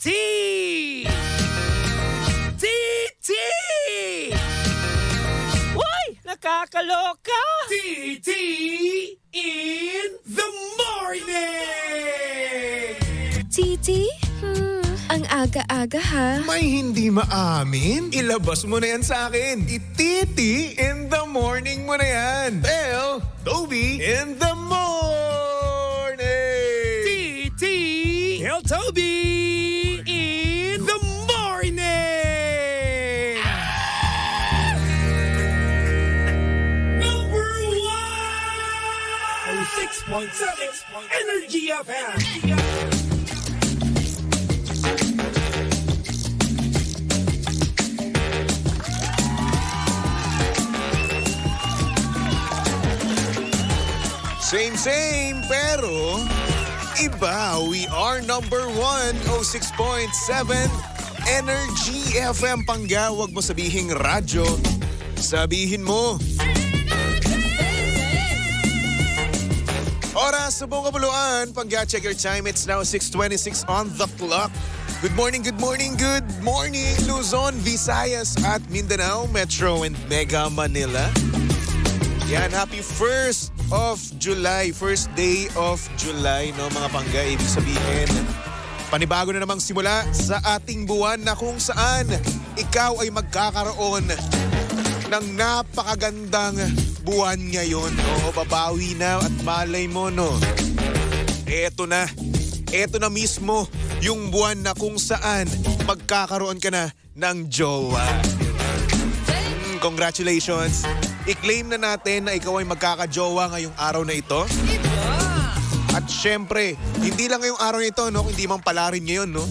TT! TT! Uy! Nakakaloka! TT in the morning! Titi? Ang aga-aga ha. May hindi maamin? Ilabas mo na yan sa akin. Ititi in the morning mo na yan. Bell, Toby in the morning. TT! El Toby in the morning! Number one! 6.7 Energy FM! Same, pero iba. We are number 106.7 Energy FM. Panggawag mo sabihing radyo. Sabihin mo. Oras sa buong kapuluan. Pangga-check your time. It's now 6:26 on the clock. Good morning, good morning, good morning. Luzon, Visayas at Mindanao, Metro and Mega Manila. Yan, happy 1st of July. First day of July, no mga pangga. Ibig sabihin, panibago na namang simula sa ating buwan na kung saan ikaw ay magkakaroon ng napakagandang buwan ngayon. Oo, babawi na at malay mo, no. Eto na mismo yung buwan na kung saan magkakaroon ka na ng jowa. Congratulations. I-claim na natin na ikaw ay magkakajowa ngayong araw na ito. At syempre, hindi lang ngayong araw na ito, no? Hindi man pala rin ngayon, no?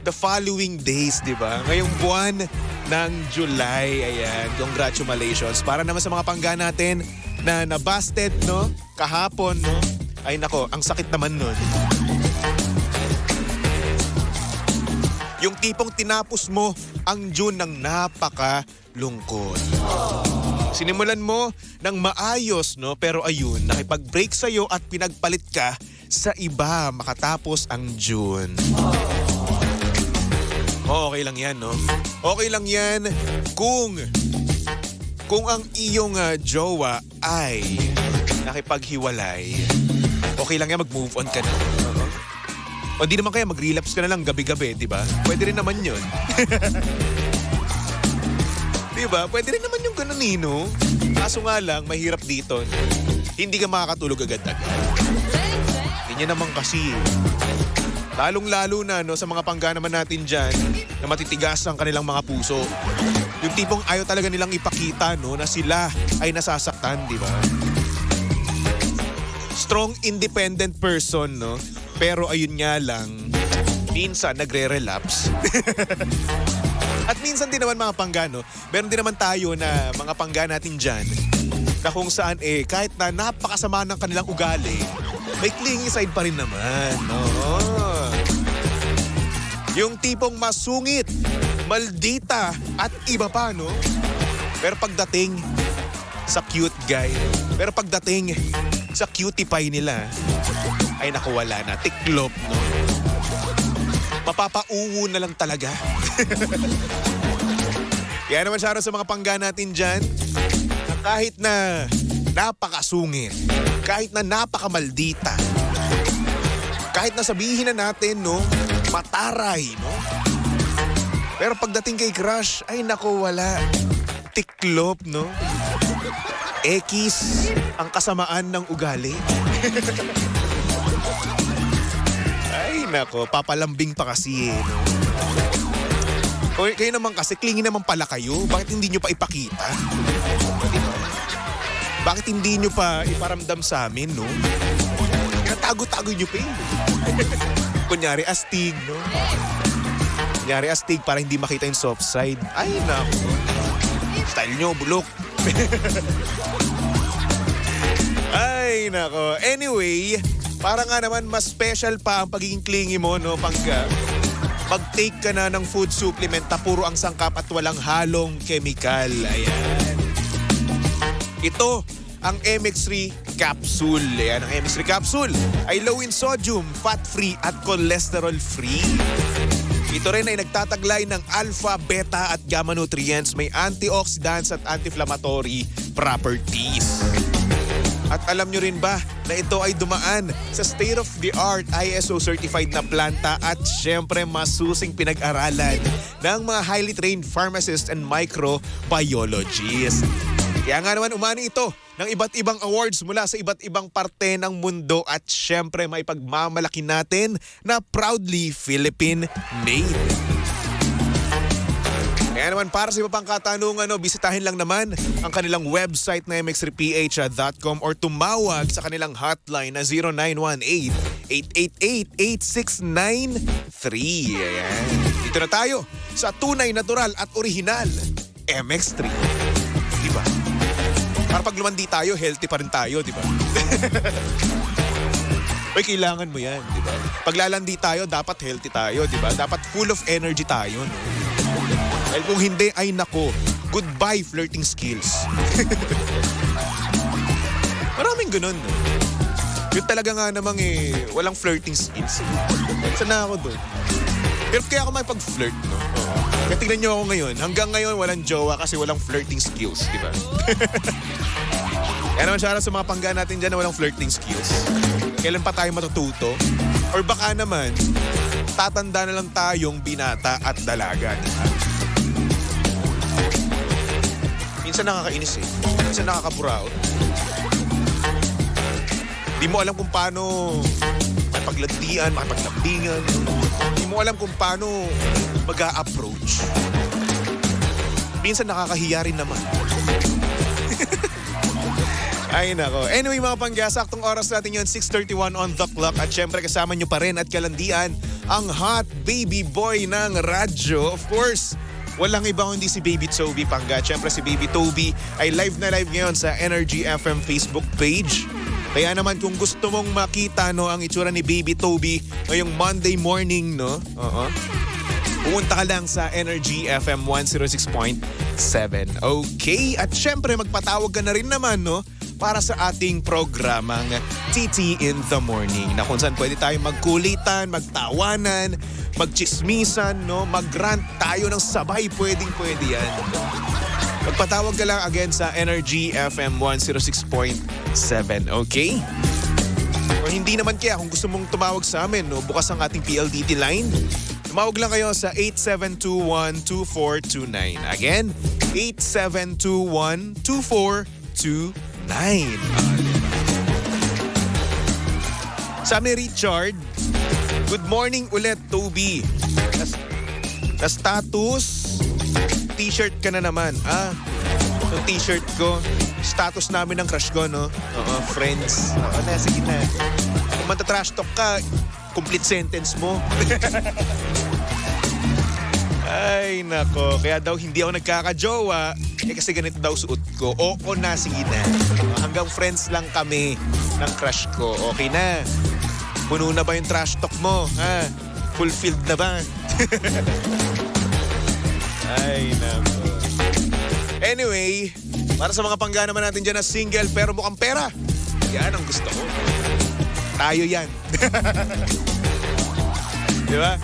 The following days, di ba? Ngayong buwan ng July. Ayan, congratulations. Para naman sa mga pangga natin na nabasted, no? Kahapon, no? Ay nako, ang sakit naman nun. Yung tipong tinapos mo ang June ng napakalungkot. Sinimulan mo ng maayos, no? Pero ayun, nakipag-break sa'yo at pinagpalit ka sa iba makatapos ang June. Okay lang yan, no? Okay lang yan kung ang iyong jowa ay nakipaghiwalay. Okay lang yan, mag-move on ka na. O di naman kaya mag-relapse ka na lang gabi-gabi, di ba? Pwede rin naman yun. Di ba? Pwede rin naman yung ganun, Nino. Kaso nga lang, mahirap dito. Hindi ka makakatulog agad-agad. Hindi niya naman kasi. Lalong-lalo na, no, sa mga pangga naman natin dyan na matitigas ang kanilang mga puso. Yung tipong ayaw talaga nilang ipakita, no, na sila ay nasasaktan, di ba? Strong, independent person, no? Pero ayun nga lang, minsan nagre-relapse. At minsan din naman mga pangga, no? Meron din naman tayo na mga pangga natin dyan na kung saan kahit na napakasama ng kanilang ugali, may clingy side pa rin naman, no? Yung tipong masungit, maldita at iba pa, no? Pero pagdating sa cute guy, pero pagdating sa cutie pie nila, ay naku, wala na. Tiklop, no? Mapapauwo na lang talaga. Kaya naman siya sa mga pangga natin dyan, na kahit na napakasungit, kahit na napakamaldita, kahit na sabihin na natin, no, mataray, no? Pero pagdating kay crush, ay naku, wala. Tiklop, no? Ekis ang kasamaan ng ugali. Ay, nako, papalambing pa kasi, no? Kayo naman kasi, clingy naman pala kayo. Bakit hindi nyo pa ipakita? Bakit hindi nyo pa iparamdam sa amin, no? Tago-tago nyo pa eh. Kunyari, astig, no? Kunyari, astig para hindi makita yung soft side. Ay, nako. Style nyo, bulok. Ay, nako. Anyway, para nga naman mas special pa ang pagiging clingy mo, no? Pagka mag-take ka na ng food supplement na puro ang sangkap at walang halong chemical. Ayan. Ito ang MX3 Capsule. Ayan, ang MX3 Capsule ay low in sodium, fat-free at cholesterol-free. Ito rin ay nagtataglay ng alpha, beta at gamma nutrients. May antioxidants at anti-inflammatory properties. At alam nyo rin ba na ito ay dumaan sa state-of-the-art ISO certified na planta at syempre masusing pinag-aralan ng mga highly trained pharmacists and microbiologists. Kaya nga naman umani ito ng iba't ibang awards mula sa iba't ibang parte ng mundo at syempre may pagmamalaki natin na proudly Philippine-made. Kaya naman para sa iba pang katanungan, bisitahin lang naman ang kanilang website na mx3ph.com or tumawag sa kanilang hotline na 0918-888-8693. Ayan. Dito na tayo sa tunay, natural at original MX3. Diba? Para pag lumandi tayo, healthy pa rin tayo, diba? Uy, kailangan mo yan, diba? Pag lalandi tayo, dapat healthy tayo, diba? Dapat full of energy tayo, no? Dahil kung hindi, ay nako, goodbye flirting skills. Maraming ganun, no? Yun talaga nga namang walang flirting skills. Saan na ako doon? Pero kaya ako may pag-flirt, no? Kaya tignan nyo ako ngayon. Hanggang ngayon, walang jowa kasi walang flirting skills, di ba? Kaya naman siya sa mga pangga natin dyan na walang flirting skills. Kailan pa tayo matututo? Or baka naman, tatanda na lang tayong binata at dalaga, di ba? Minsan nakakainis Minsan nakakaburaot. Di mo alam kung paano makipaglandian, makipaglambingan. Di mo alam kung paano mag-a-approach. Minsan nakakahiya rin naman. Ay nako. Anyway mga pangga, saktong oras natin yun, 6:31 on the clock. At syempre kasama nyo pa rin at kalandian ang hot baby boy ng radyo. Of course, walang iba kundi si Baby Toby Pangga. Siyempre si Baby Toby ay live na live ngayon sa Energy FM Facebook page. Kaya naman kung gusto mong makita ang itsura ni Baby Toby ngayong Monday morning, pumunta ka lang sa Energy FM 106.7. Okay? At syempre magpatawag ka na rin naman para sa ating programang TT in the Morning na kung saan pwede tayong magkulitan, magtawanan, magchismisan, mag-rant tayo ng sabay, pwedeng-pwede yan. Magpatawag ka lang again sa Energy FM 106.7, okay? O hindi naman kaya kung gusto mong tumawag sa amin, bukas ang ating PLDT line. Tumawag lang kayo sa 8721-2429. Again, 8721-2429. Sabi ni Richard, good morning ulit, Toby. Na status, t-shirt ka na naman. Yung t-shirt ko, status namin ng crush ko, friends. Sige na. Kung manta-trash talk ka, complete sentence mo. Ay, nako. Kaya daw hindi ako nagkakajowa. Kasi ganito daw suot ko. Oo na, sige na. Hanggang friends lang kami ng crush ko. Okay na. Puno na ba yung trash talk mo? Fulfilled na ba? Ay, nako. Anyway, para sa mga pangga naman natin dyan na single pero mukhang pera. Yan ang gusto ko. Tayo yan. Di ba?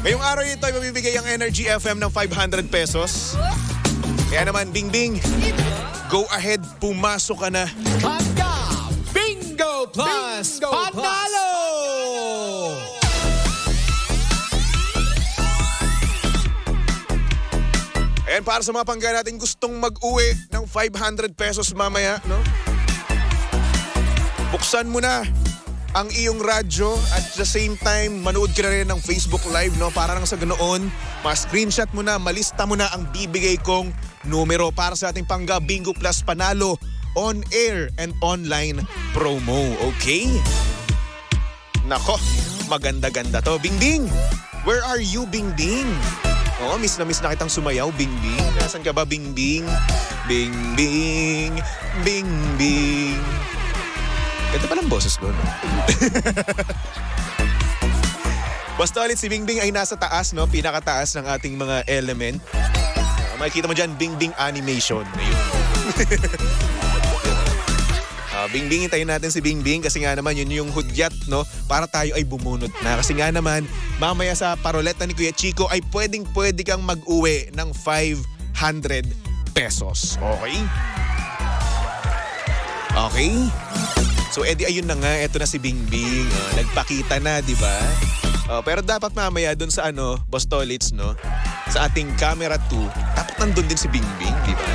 Ngayong araw ito ay mabibigay ang Energy FM ng 500 pesos. Kaya naman, Bing Bing, go ahead, pumasok ka na. Pangga Bingo Plus Panalo! Ayan, para sa mga pangga natin gustong mag-uwi ng 500 pesos mamaya, buksan mo na ang iyong radyo at the same time manood ka na rin ng Facebook Live, para lang sa ganoon, ma-screenshot mo na, malista mo na ang bibigay kong numero para sa ating Pangga Bingo Plus Panalo on-air and online promo. Okay? Nako, maganda-ganda to. Bing Bing, where are you, Bing Bing? Miss na kitang sumayaw, Bing Bing. Nasaan ka ba, Bing Bing? Bing Bing, Bing Bing. Ganda palang boses ko, Basta ulit si Bing Bing ay nasa taas, pinakataas ng ating mga element. Makikita mo dyan, Bing Bing Animation. Bingbing, tayo natin si Bingbing kasi nga naman yun yung hudyat, no? Para tayo ay bumunot na. Kasi nga naman, mamaya sa paroleta ni Kuya Chico ay pwede kang mag-uwi ng 500 pesos. Okay? Okay? So, edi ayun na nga, eto na si Bingbing. Nagpakita na, di ba? Pero dapat mamaya dun sa Boss Tolits, no? Sa ating camera 2, dapat nandun din si Bingbing, di ba?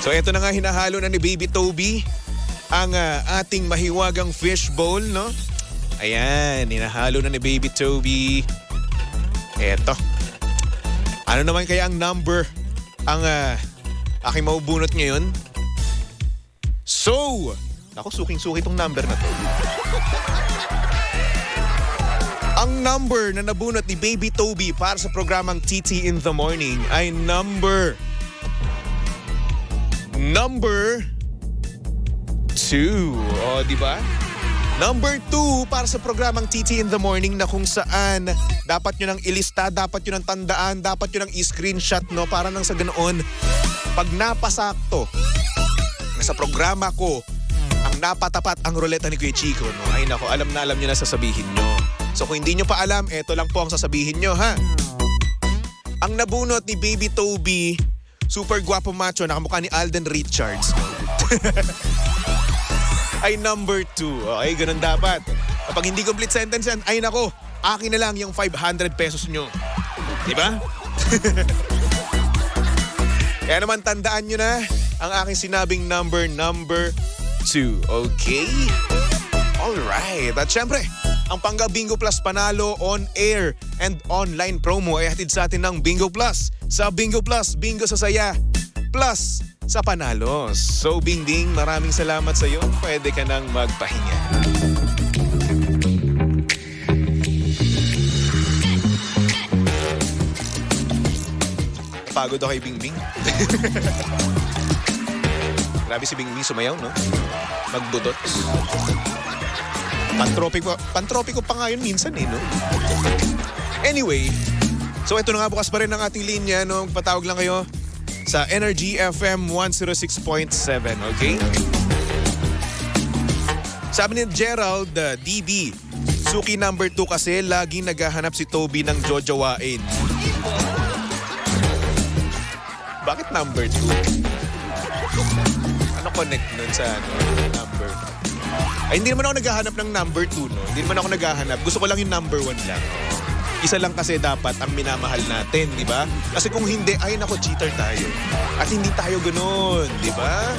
So eto na nga, hinahalo na ni Baby Toby ang ating mahiwagang fishbowl, no? Ayan, hinahalo na ni Baby Toby. Eto. Ano naman kaya ang number ang aking mabubunot ngayon? So, naku, suking-suki tong number na to. Ang number na nabunot ni Baby Toby para sa programang TT in the Morning ay number 2. O, di ba? Number 2 para sa programang TT in the Morning na kung saan dapat nyo nang ilista, dapat nyo nang tandaan, dapat nyo nang i-screenshot, no? Para nang sa ganoon, pag napasakto na sa programa ko, ang napatapat ang ruleta ni Kuya Chico, no? Ay nako, alam nyo na sasabihin nyo. So kung hindi nyo pa alam, eto lang po ang sasabihin nyo, ha? Ang nabunot ni Baby Toby, super gwapo macho, nakamukha ni Alden Richards. Ay number 2. Okay, ganun dapat. Kapag hindi complete sentence yan, ay nako, akin na lang yung 500 pesos nyo. Diba? Kaya naman tandaan nyo na ang aking sinabing number 2. Okay? Alright. At syempre, ang Pangga Bingo Plus Panalo on air and online promo ay hatid sa atin ng Bingo Plus. Sa Bingo Plus, bingo sa saya, plus sa panalo. So Bingbing, maraming salamat sa iyo. Pwede ka nang magpahinga. Pagod ako kay Bingbing. Grabe si Bingbing sumayaw, no? Magbudots. Pantropiko pa nga yun minsan, eh, no? Anyway, so ito na nga, bukas pa rin ang ating linya, no? Patawag lang kayo sa Energy FM 106.7, okay? Sabi ni Gerald DB, suki number 2 kasi laging naghahanap si Toby ng jojowain. Bakit number 2? Ano connect nun sa number? Ay, hindi naman ako naghahanap ng number 2, no? Hindi naman ako naghahanap. Gusto ko lang yung number 1 lang. Isa lang kasi dapat ang minamahal natin, di ba? Kasi kung hindi, ay nako, cheater tayo. At hindi tayo ganun, di ba?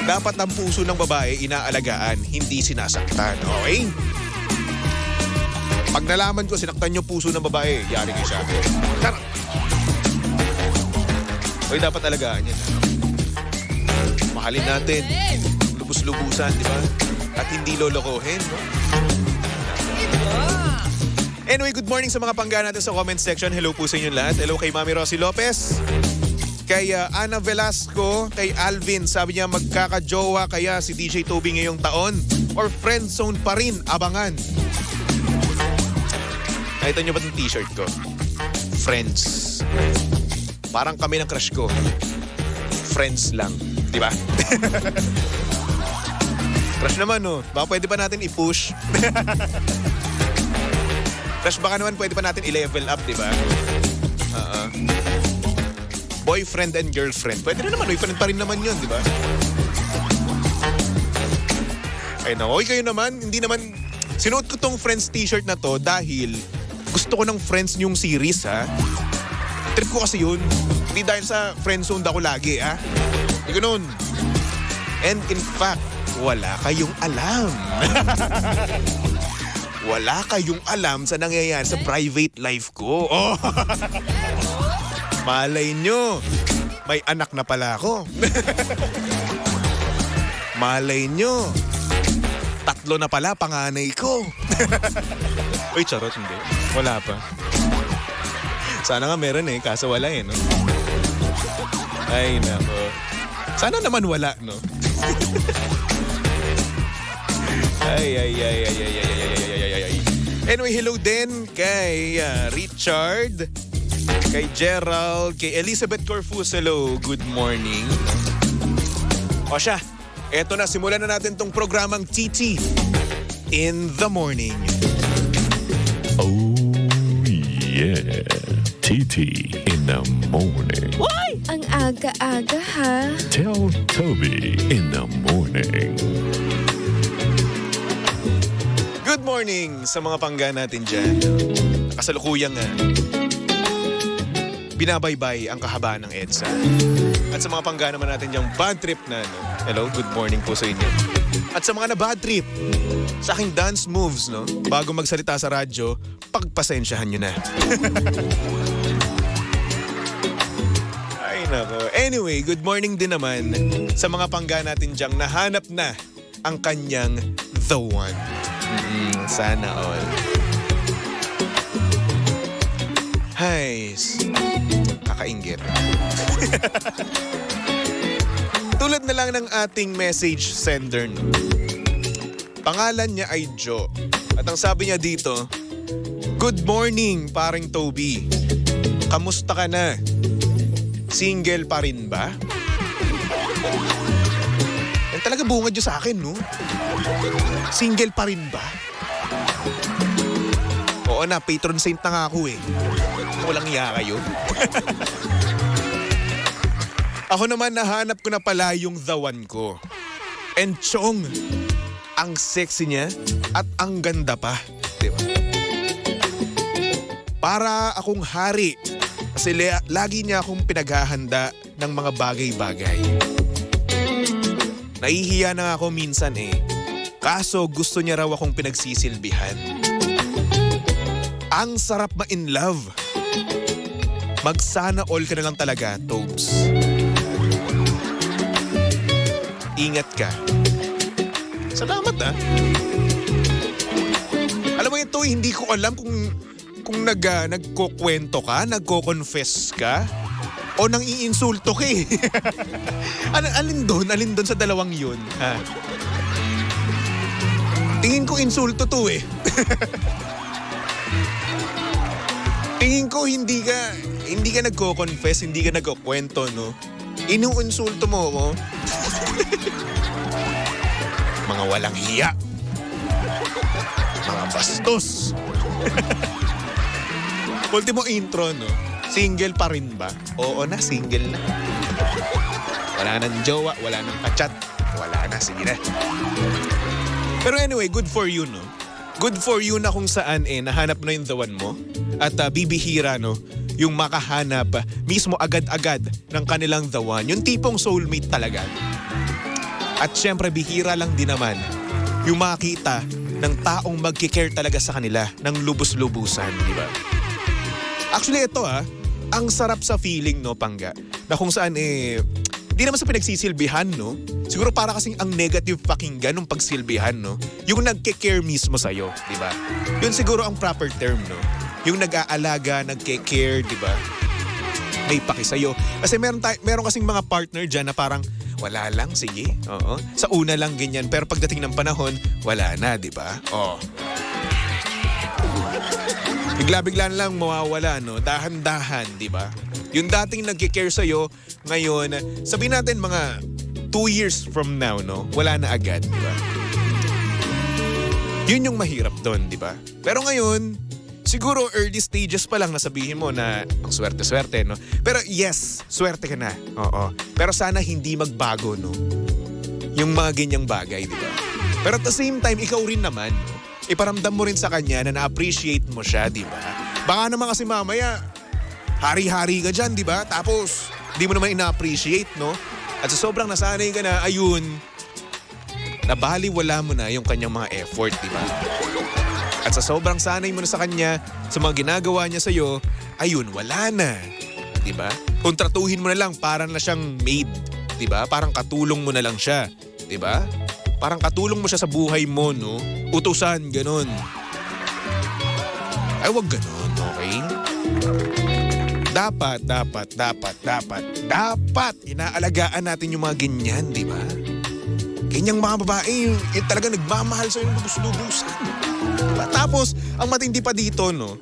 Dapat ang puso ng babae inaalagaan, hindi sinasaktan, okay? Pag nalaman ko sinaktan yung puso ng babae, yari kayo sa akin. Tara! Okay, dapat alagaan yan. Mahalin natin. Lubus-lubusan, di ba? At hindi lolokohin, no? Anyway, good morning sa mga pangga natin sa comment section. Hello po sa inyo lahat. Hello kay Mami Rosie Lopez, kay Ana Velasco, kay Alvin. Sabi niya magkakajowa kaya si DJ Toby ngayong taon or friend zone pa rin, abangan. Nakita niyo ba itong t-shirt ko? Friends. Parang kami ng crush ko. Friends lang. Di ba? Crush naman, no? Baka pwede pa natin i-push. Crush baka naman pwede pa natin i-level up, di ba? Boyfriend and girlfriend. Pwede na naman, boyfriend pa rin naman yun, di ba? Ay naku, kayo naman, hindi naman... Sinuot ko tong Friends t-shirt na to dahil gusto ko ng Friends yung series, ha? Trip ko kasi yun. Hindi dahil sa friendzone ako lagi, ha? Hindi ganun. And in fact, wala kayong alam. Wala kayong alam sa nangyayari sa private life ko. Oh. Malay nyo, may anak na pala ako. Malay nyo, 3 na pala panganay ko. Uy, charot, hindi. Wala pa. Sana nga meron eh, kaso wala eh, no? Ay, nako. Sana naman wala, no? Ay. Anyway, hello din kay Richard, kay Gerald, kay Elizabeth Corfus. Hello, good morning. O siya, Eto na, simulan na natin tong programang TT in the morning. Oh, yeah. TT in the morning. Uy! Ang aga-aga ha. Tell Toby in the morning. Good morning sa mga pangga natin dyan. Kasalukuyang binabaybay ang kahabaan ng EDSA. At sa mga pangga naman natin dyan, bad trip na. Hello, good morning po sa inyo. At sa mga na bad trip, sa aking dance moves, bago magsalita sa radyo, pagpasensyahan nyo na. Ay nako. Anyway, good morning din naman sa mga pangga natin dyan nahanap na ang kanyang the one. Sana all. Hay, kakainggit. Tulad na lang ng ating message sender, Pangalan niya ay Jo. At ang sabi niya dito, "Good morning, paring Toby. Kamusta ka na? Single pa rin ba?" Yan talaga bungad niyo sa akin, no? Single pa rin ba? Oo na, patron saint na nga ako eh. Walang iya kayo. Ako naman nahanap ko na pala yung the one ko. And Chong, ang sexy niya at ang ganda pa. Diba? Para akong hari. Kasi lagi niya akong pinaghahanda ng mga bagay-bagay. Nahihiya na ako minsan eh. Kaso gusto niya raw akong pinagsisilbihan. Ang sarap ma-in love. Magsana all ka na lang talaga, Tobes. Ingat ka. Salamat Alam mo ito, hindi ko alam kung nagkukwento ka, nagko-confess ka, o nang iinsulto ka eh. Alin doon sa dalawang yun? Ha? Tingin ko insulto to eh. Tingin ko hindi ka nagko-confess, hindi ka nagkukwento, no? Inuinsulto mo ako. Mga walang hiya. Mga bastos. Ultimo intro, no? Single pa rin ba? Oo na, single na. Wala nang jowa, wala nang kachat. Wala na, sige na. Pero anyway, good for you, no? Good for you na kung saan nahanap na yung the one mo. At bibihira, no? Yung makahanap mismo agad-agad ng kanilang the one. Yung tipong soulmate talaga. At syempre, bihira lang din naman yung makita ng taong magkikare talaga sa kanila ng lubos-lubusan, di ba? Actually, ito ang sarap sa feeling, no, Pangga, na kung saan di naman sa pinagsisilbihan, no? Siguro para kasing ang negative pakinggan ng pagsilbihan, no? Yung nagkikare mismo sa'yo, di ba? Yun siguro ang proper term, no? Yung nag-aalaga, nagkikare, di ba? May paki sa'yo. Kasi meron kasing mga partner dyan na parang, wala lang, sige. Oo. Sa una lang ganyan, pero pagdating ng panahon, wala na, di ba? Oh. Bigla-bigla lang mawawala, no? Dahan-dahan, di ba? Yung dating nagkikare sa'yo, ngayon, sabihin natin mga 2 years from now, no? Wala na agad, di ba? Yun yung mahirap doon, di ba? Pero ngayon, siguro early stages pa lang nasabihin mo na ang swerte-swerte, no? Pero yes, swerte ka na. Oo. Pero sana hindi magbago, no? Yung mga ganyang bagay, di ba? Pero at the same time, ikaw rin naman, no? Iparamdam mo rin sa kanya na na-appreciate mo siya, di ba? Baka naman kasi mamaya, hari-hari ka dyan, di ba? Tapos, di mo naman ina-appreciate, no? At sa sobrang nasanay ka na, ayun, nabaliwala mo na yung kanyang mga effort, di ba? At sa sobrang sanay mo na sa kanya, sa mga ginagawa niya sa'yo, ayun, wala na. Diba? Kontratuhin mo na lang, parang na siyang maid. Diba? Parang katulong mo na lang siya. Diba? Parang katulong mo siya sa buhay mo, no? Utusan, ganun. Ay, wag ganun, okay? Dapat inaalagaan natin yung mga ganyan, diba? Ganyang mga babae, yung talaga nagmamahal sa'yo ng lubos-lubusan. Tapos, ang matindi pa dito, no?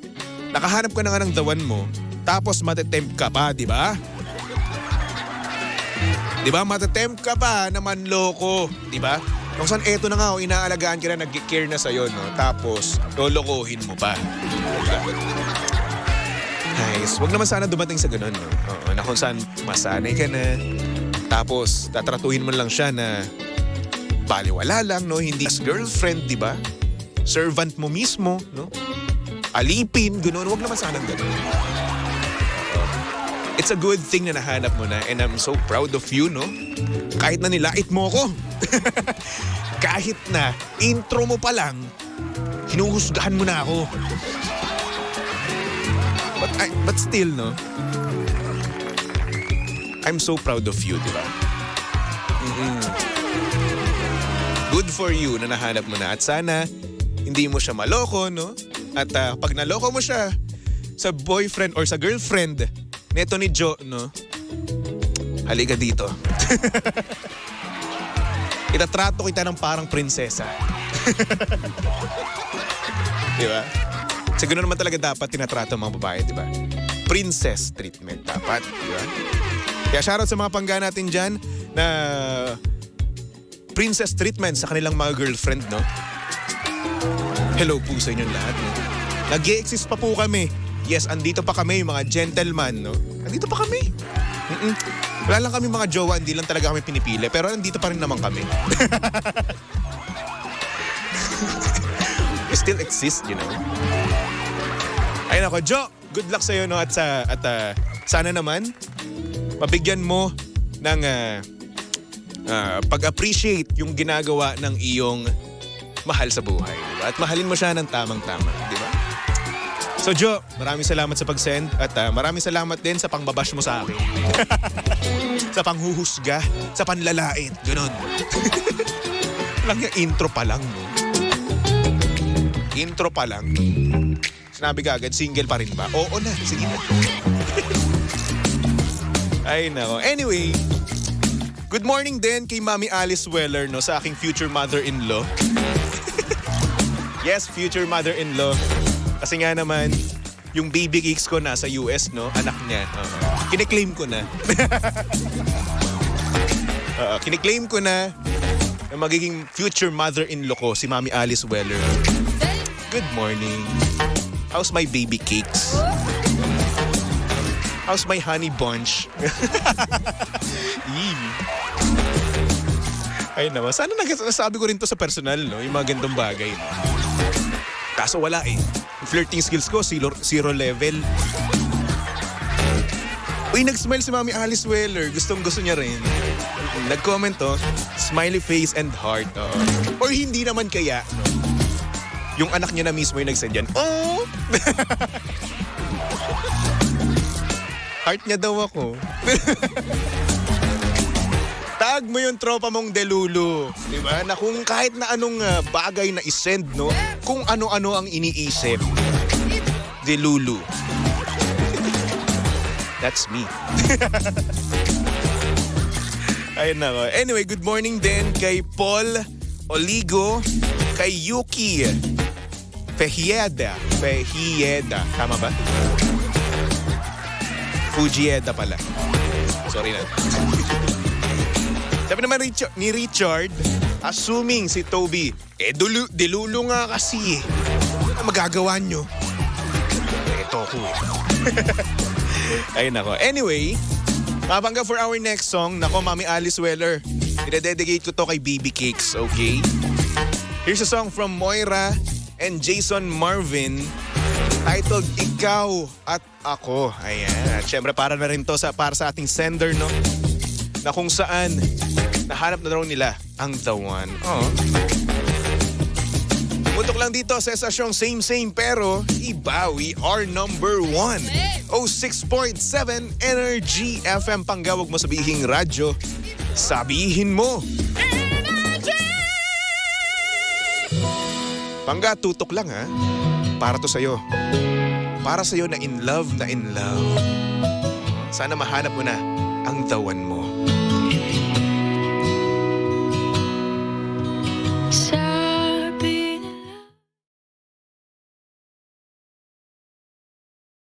Nakahanap ka na nga ng the one mo, tapos matetempt ka pa, di ba? Di ba? Matatempt ka pa na manloko. Di ba? Kung saan eto na nga, inaalagaan ka na, nag-care na sa'yo, no? Tapos, lolokohin mo pa. Diba? Nice. Huwag naman sana dumating sa ganun, no? Oo, na kung saan masanay ka na. Tapos, tatratuhin mo lang siya na baliwala lang, no? Hindi as girlfriend, di ba? Servant mo mismo, no? Alipin, gano'n. Huwag naman sana ganun. It's a good thing na nahanap mo na and I'm so proud of you, no? Kahit na nilait mo ako. Kahit na intro mo pa lang, hinuhusgahan mo na ako. But still, no? I'm so proud of you, di ba? Good for you na nahanap mo na. At sana, hindi mo siya maloko, no? At pag naloko mo siya sa boyfriend or sa girlfriend neto ni Jo, no? Halika dito. Itatrato kita ng parang prinsesa. Di ba? Sa ganoon naman talaga dapat tinatrato ang mga babae, di ba? Princess treatment dapat, di ba? Kaya shoutout sa mga pangga natin dyan na princess treatment sa kanilang mga girlfriend, no? Hello po sa inyong lahat, no? Nag-i-exist pa po kami. Yes, andito pa kami, mga gentleman, no? Andito pa kami. Wala lang kami mga jowa, hindi lang talaga kami pinipili. Pero andito pa rin naman kami. We still exist, you know? Ayun ako, Jo, good luck sa'yo, no? At sana naman, mabigyan mo ng pag-appreciate yung ginagawa ng iyong mahal sa buhay. Diba? At mahalin mo siya ng tamang-tama, di ba? So Jo, maraming salamat sa pag-send at maraming salamat din sa pangbabash mo sa akin. Sa panghuhusga, sa panlalait, ganun. Lang yung intro pa lang, no? Intro pa lang. Sinabi ka agad, single pa rin ba? Oo na, sige na. Ay nako. Anyway, good morning din kay Mami Alice Weller, no, sa aking future mother-in-law. Yes, future mother-in-law. Kasi nga naman, yung baby cakes ko nasa US, no? Anak niya. Kiniklaim ko na. Kiniklaim ko na magiging future mother-in-law ko, si Mami Alice Weller. Good morning. How's my baby cakes? How's my honey bunch? Ay naman, sana nasabi ko rin to sa personal, no? Yung mga gandong bagay. No? Kaso wala eh. Flirting skills ko, zero level. Uy, nag-smile si Mami Alice Weller. Gustong-gusto niya rin. Nag-comment, oh. Smiley face and heart. Oh. Or hindi naman kaya, no? Yung anak niya na mismo yung nag-send yan. Oh! Heart niya daw ako. Tag mo yung tropa mong Delulu. Diba? Na kung kahit na anong bagay na isend, no? Kung ano-ano ang iniisip. Delulu. That's me. Ayun na ko. Anyway, good morning din kay Paul Oligo, kay Yuki Fehieda. Tama ba? Fujieda pala. Sorry na. Sabi naman ni Richard, assuming si Toby, Delulu nga kasi eh. Ano magagawa nyo? Ito ko eh. Ayun ako. Anyway, mabangga for our next song. Nako, Mami Alice Weller. I-dedicate ko to kay Baby Cakes, okay? Here's a song from Moira and Jason Marvin titled Ikaw at Ako. Ayan. At syempre para na rin to para sa ating sender, no? Na kung saan nahanap na raw nila ang the one. Oh. Mutok lang dito sa estasyong same pero iba, we are number 1. 06.7 Energy FM. Panggawag mo sabihing radyo. Sabihin mo. Energy! Pangga, tutok lang ha. Para to sa'yo. Para sa'yo na in love. Sana mahanap mo na ang the one mo.